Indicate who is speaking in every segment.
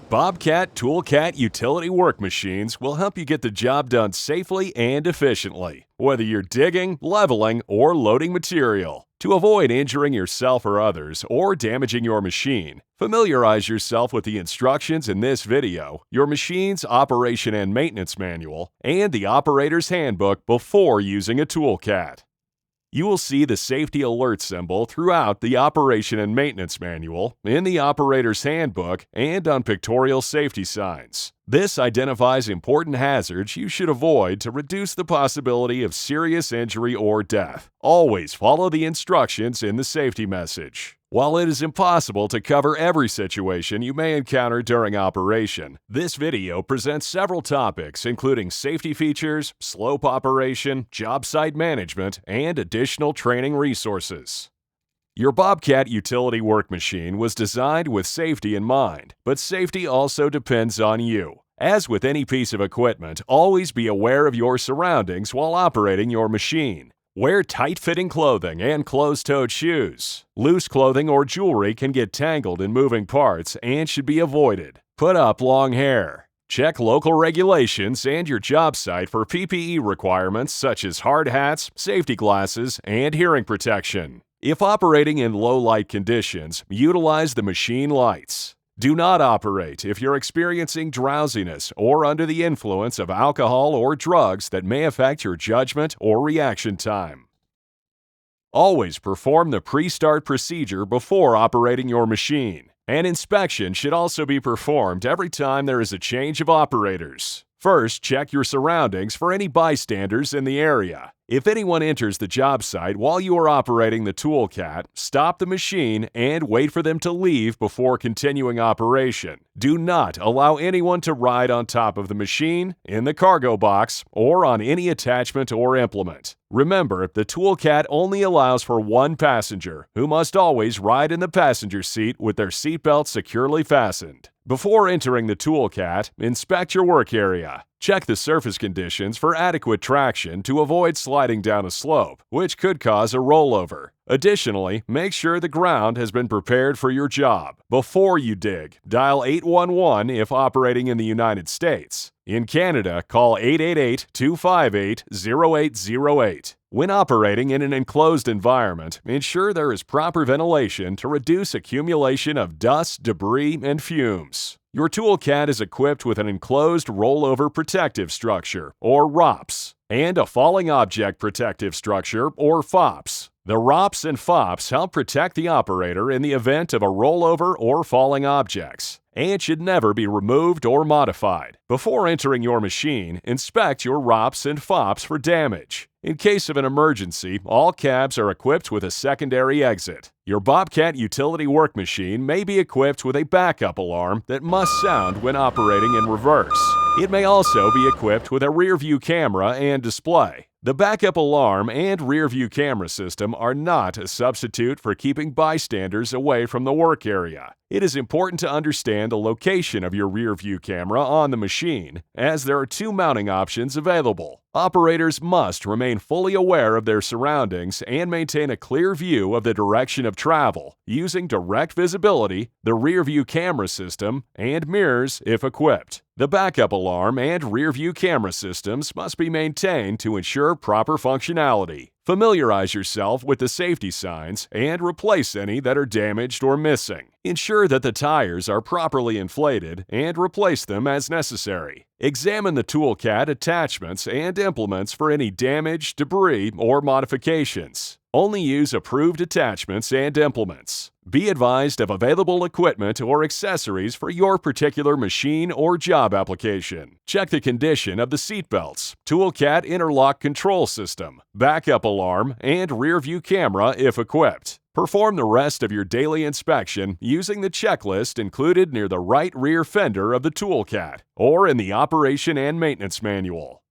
Speaker 1: Bobcat Toolcat utility work machines will help you get the job done safely and efficiently, whether you're digging, leveling, or loading material. To avoid injuring yourself or others or damaging your machine, familiarize yourself with the instructions in this video, your machine's Operation and Maintenance Manual, and the Operator's Handbook before using a Toolcat. You will see the safety alert symbol throughout the Operation and Maintenance Manual, in the Operator's Handbook, and on pictorial safety signs. This identifies important hazards you should avoid to reduce the possibility of serious injury or death. Always follow the instructions in the safety message. While it is impossible to cover every situation you may encounter during operation, this video presents several topics including safety features, slope operation, job site management, and additional training resources. Your Bobcat utility work machine was designed with safety in mind, but safety also depends on you. As with any piece of equipment, always be aware of your surroundings while operating your machine. Wear tight-fitting clothing and closed-toed shoes. Loose clothing or jewelry can get tangled in moving parts and should be avoided. Put up long hair. Check local regulations and your job site for PPE requirements such as hard hats, safety glasses, and hearing protection. If operating in low-light conditions, utilize the machine lights. Do not operate if you're experiencing drowsiness or under the influence of alcohol or drugs that may affect your judgment or reaction time. Always perform the pre-start procedure before operating your machine. An inspection should also be performed every time there is a change of operators. First, check your surroundings for any bystanders in the area. If anyone enters the job site while you are operating the Toolcat, stop the machine and wait for them to leave before continuing operation. Do not allow anyone to ride on top of the machine, in the cargo box, or on any attachment or implement. Remember, the Toolcat only allows for one passenger, who must always ride in the passenger seat with their seatbelt securely fastened. Before entering the Toolcat, inspect your work area. Check the surface conditions for adequate traction to avoid sliding down a slope, which could cause a rollover. Additionally, make sure the ground has been prepared for your job. Before you dig, dial 811 if operating in the United States. In Canada, call 888-258-0808. When operating in an enclosed environment, ensure there is proper ventilation to reduce accumulation of dust, debris, and fumes. Your Toolcat is equipped with an enclosed rollover protective structure, or ROPS, and a falling object protective structure, or FOPS. The ROPS and FOPS help protect the operator in the event of a rollover or falling objects, and should never be removed or modified. Before entering your machine, inspect your ROPS and FOPS for damage. In case of an emergency, all cabs are equipped with a secondary exit. Your Bobcat utility work machine may be equipped with a backup alarm that must sound when operating in reverse. It may also be equipped with a rear-view camera and display. The backup alarm and rear-view camera system are not a substitute for keeping bystanders away from the work area. It is important to understand the location of your rear-view camera on the machine, as there are two mounting options available. Operators must remain fully aware of their surroundings and maintain a clear view of the direction of travel, using direct visibility, the rear-view camera system, and mirrors if equipped. The backup alarm and rear-view camera systems must be maintained to ensure proper functionality. Familiarize yourself with the safety signs and replace any that are damaged or missing. Ensure that the tires are properly inflated and replace them as necessary. Examine the Toolcat attachments and implements for any damage, debris, or modifications. Only use approved attachments and implements. Be advised of available equipment or accessories for your particular machine or job application. Check the condition of the seat belts, Toolcat interlock control system, backup alarm, and rear-view camera if equipped. Perform the rest of your daily inspection using the checklist included near the right rear fender of the Toolcat or in the Operation and Maintenance Manual.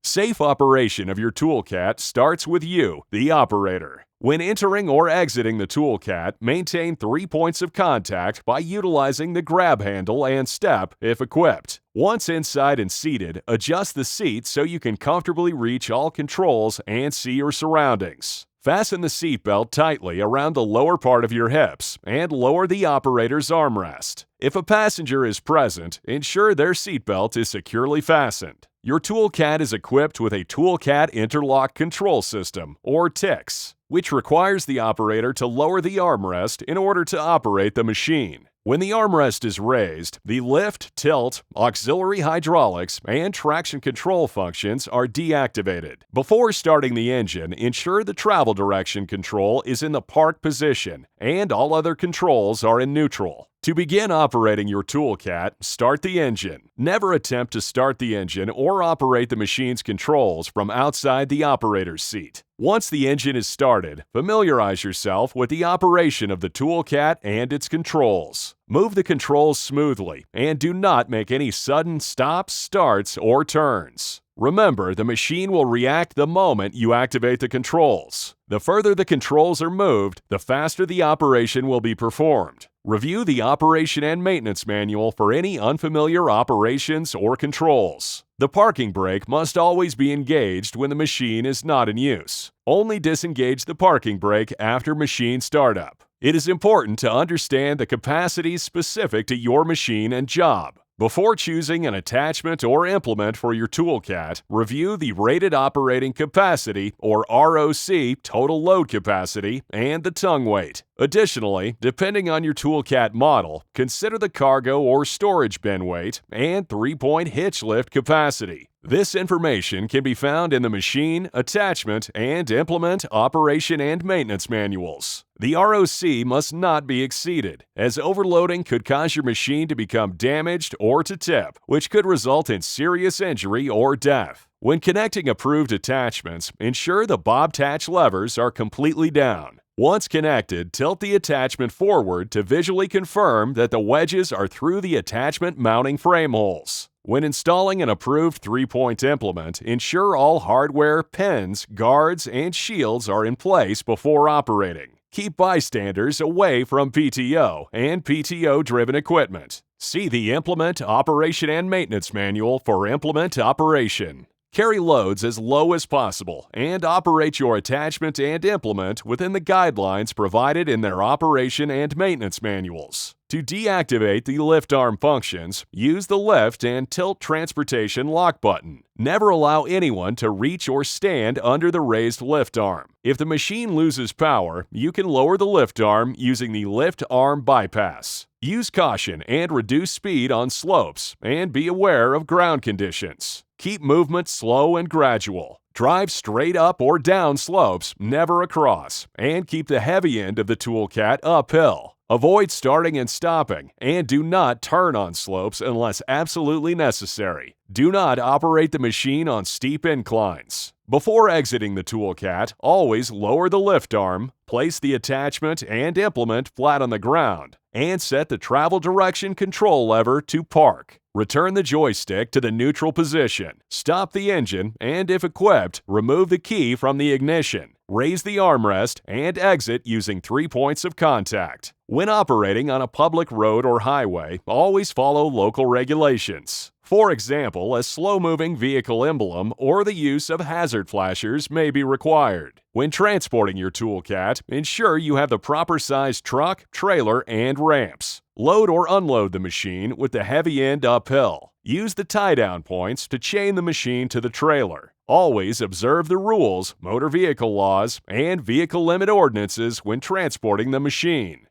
Speaker 1: Safe operation of your Toolcat starts with you, the operator. When entering or exiting the Toolcat, maintain 3 points of contact by utilizing the grab handle and step if equipped. Once inside and seated, adjust the seat so you can comfortably reach all controls and see your surroundings. Fasten the seatbelt tightly around the lower part of your hips and lower the operator's armrest. If a passenger is present, ensure their seatbelt is securely fastened. Your Toolcat is equipped with a Toolcat Interlock Control System, or TICS, which requires the operator to lower the armrest in order to operate the machine. When the armrest is raised, the lift, tilt, auxiliary hydraulics, and traction control functions are deactivated. Before starting the engine, ensure the travel direction control is in the park position and all other controls are in neutral. To begin operating your Toolcat, start the engine. Never attempt to start the engine or operate the machine's controls from outside the operator's seat. Once the engine is started, familiarize yourself with the operation of the Toolcat and its controls. Move the controls smoothly and do not make any sudden stops, starts, or turns. Remember, the machine will react the moment you activate the controls. The further the controls are moved, the faster the operation will be performed. Review the Operation and Maintenance Manual for any unfamiliar operations or controls. The parking brake must always be engaged when the machine is not in use. Only disengage the parking brake after machine startup. It is important to understand the capacities specific to your machine and job. Before choosing an attachment or implement for your Toolcat, review the Rated Operating Capacity, or ROC, total load capacity, and the tongue weight. Additionally, depending on your Toolcat model, consider the cargo or storage bin weight and 3-point hitch lift capacity. This information can be found in the Machine, Attachment, and Implement Operation and Maintenance Manuals. The ROC must not be exceeded, as overloading could cause your machine to become damaged or to tip, which could result in serious injury or death. When connecting approved attachments, ensure the Bobcat levers are completely down. Once connected, tilt the attachment forward to visually confirm that the wedges are through the attachment mounting frame holes. When installing an approved 3-point implement, ensure all hardware, pins, guards, and shields are in place before operating. Keep bystanders away from PTO and PTO-driven equipment. See the Implement Operation and Maintenance Manual for implement operation. Carry loads as low as possible and operate your attachment and implement within the guidelines provided in their operation and maintenance manuals. To deactivate the lift arm functions, use the lift and tilt transportation lock button. Never allow anyone to reach or stand under the raised lift arm. If the machine loses power, you can lower the lift arm using the lift arm bypass. Use caution and reduce speed on slopes, and be aware of ground conditions. Keep movement slow and gradual. Drive straight up or down slopes, never across, and keep the heavy end of the Toolcat uphill. Avoid starting and stopping, and do not turn on slopes unless absolutely necessary. Do not operate the machine on steep inclines. Before exiting the Toolcat, always lower the lift arm, place the attachment and implement flat on the ground, and set the travel direction control lever to park. Return the joystick to the neutral position. Stop the engine, and if equipped, remove the key from the ignition. Raise the armrest and exit using 3 points of contact. When operating on a public road or highway, always follow local regulations. For example, a slow-moving vehicle emblem or the use of hazard flashers may be required. When transporting your Toolcat, ensure you have the proper sized truck, trailer, and ramps. Load or unload the machine with the heavy end uphill. Use the tie-down points to chain the machine to the trailer. Always observe the rules, motor vehicle laws, and vehicle limit ordinances when transporting the machine.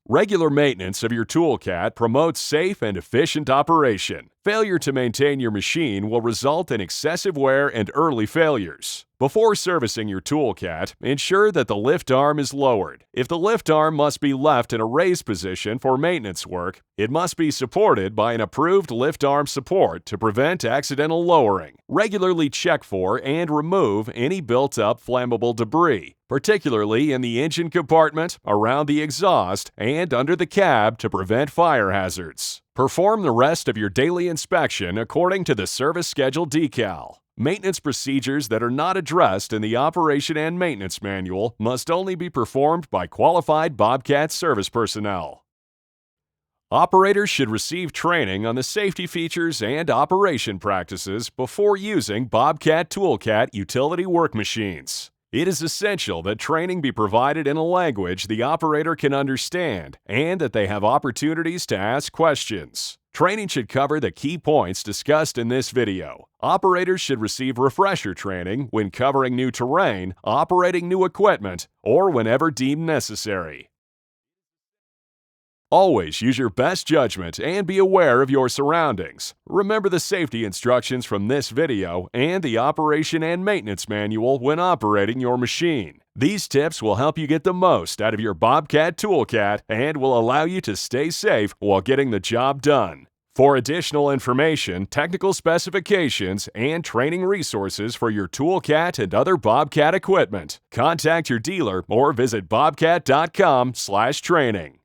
Speaker 1: Regular maintenance of your Toolcat promotes safe and efficient operation. Failure to maintain your machine will result in excessive wear and early failures. Before servicing your Toolcat, ensure that the lift arm is lowered. If the lift arm must be left in a raised position for maintenance work, it must be supported by an approved lift arm support to prevent accidental lowering. Regularly check for and remove any built-up flammable debris, particularly in the engine compartment, around the exhaust, and under the cab to prevent fire hazards. Perform the rest of your daily inspection according to the service schedule decal. Maintenance procedures that are not addressed in the Operation and Maintenance Manual must only be performed by qualified Bobcat service personnel. Operators should receive training on the safety features and operation practices before using Bobcat Toolcat utility work machines. It is essential that training be provided in a language the operator can understand and that they have opportunities to ask questions. Training should cover the key points discussed in this video. Operators should receive refresher training when covering new terrain, operating new equipment, or whenever deemed necessary. Always use your best judgment and be aware of your surroundings. Remember the safety instructions from this video and the Operation and Maintenance Manual when operating your machine. These tips will help you get the most out of your Bobcat Toolcat and will allow you to stay safe while getting the job done. For additional information, technical specifications, and training resources for your Toolcat and other Bobcat equipment, contact your dealer or visit bobcat.com/training.